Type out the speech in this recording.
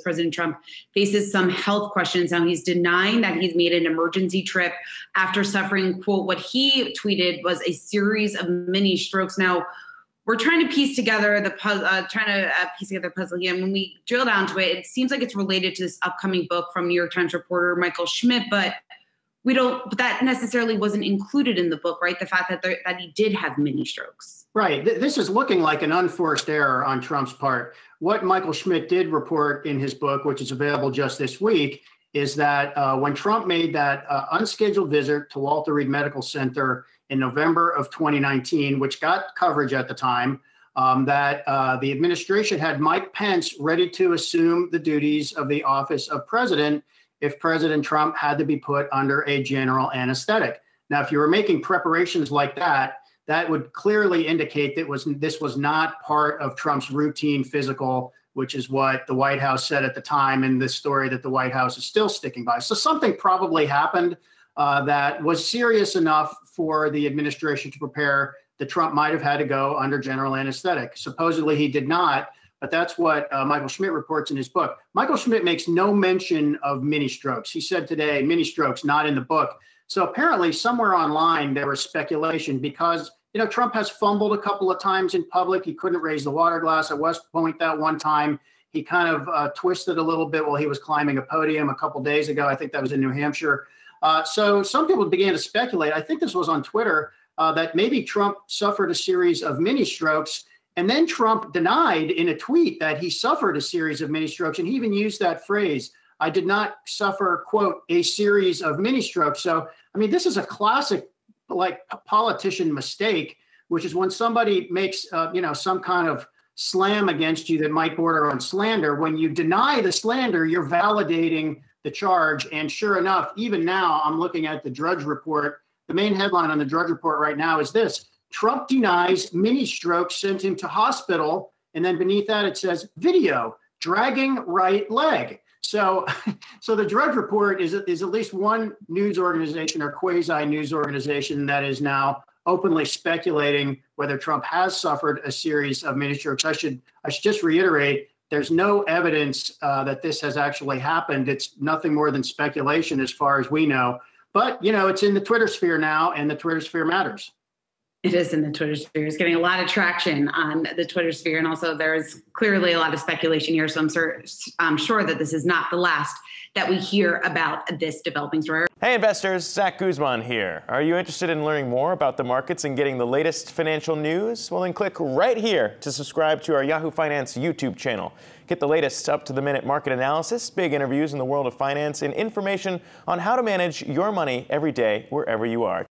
President Trump faces some health questions. Now, he's denying that he's made an emergency trip after suffering, quote, what he tweeted was a series of mini strokes. Now, we're trying to piece together the puzzle, here. And when we drill down to it, it seems like it's related to this upcoming book from New York Times reporter Michael Schmidt, but that necessarily wasn't included in the book, right? The fact that he did have mini strokes. Right. This is looking like an unforced error on Trump's part. What Michael Schmidt did report in his book, which is available just this week, is that when Trump made that unscheduled visit to Walter Reed Medical Center in November of 2019, which got coverage at the time, that the administration had Mike Pence ready to assume the duties of the office of president if President Trump had to be put under a general anesthetic. Now, if you were making preparations like that, that would clearly indicate that this was not part of Trump's routine physical, which is what the White House said at the time, and this story that the White House is still sticking by. So something probably happened that was serious enough for the administration to prepare that Trump might have had to go under general anesthetic. Supposedly he did not, but that's what Michael Schmidt reports in his book. Michael Schmidt makes no mention of mini strokes. He said today, mini strokes, not in the book. So apparently somewhere online there was speculation because, Trump has fumbled a couple of times in public. He couldn't raise the water glass at West Point that one time. He kind of twisted a little bit while he was climbing a podium a couple days ago. I think that was in New Hampshire. So some people began to speculate. I think this was on Twitter, that maybe Trump suffered a series of mini strokes. And then Trump denied in a tweet that he suffered a series of mini strokes. And he even used that phrase, I did not suffer, quote, a series of mini strokes. So, this is a classic, politician mistake, which is when somebody makes, some kind of slam against you that might border on slander. When you deny the slander, you're validating the charge. And sure enough, even now, I'm looking at the Drudge Report. The main headline on the Drudge Report right now is this: Trump denies mini strokes sent him to hospital. And then beneath that, it says video, dragging right leg. So the Drudge Report is at least one news organization or quasi news organization that is now openly speculating whether Trump has suffered a series of mini strokes. I should just reiterate, there's no evidence that this has actually happened. It's nothing more than speculation as far as we know. But, it's in the Twitter sphere now, and the Twitter sphere matters. It is in the Twitter sphere. It's getting a lot of traction on the Twitter sphere. And also there's clearly a lot of speculation here. So I'm sure that this is not the last that we hear about this developing story. Hey investors, Zach Guzman here. Are you interested in learning more about the markets and getting the latest financial news? Well, then click right here to subscribe to our Yahoo Finance YouTube channel. Get the latest up-to-the-minute market analysis, big interviews in the world of finance, and information on how to manage your money every day wherever you are.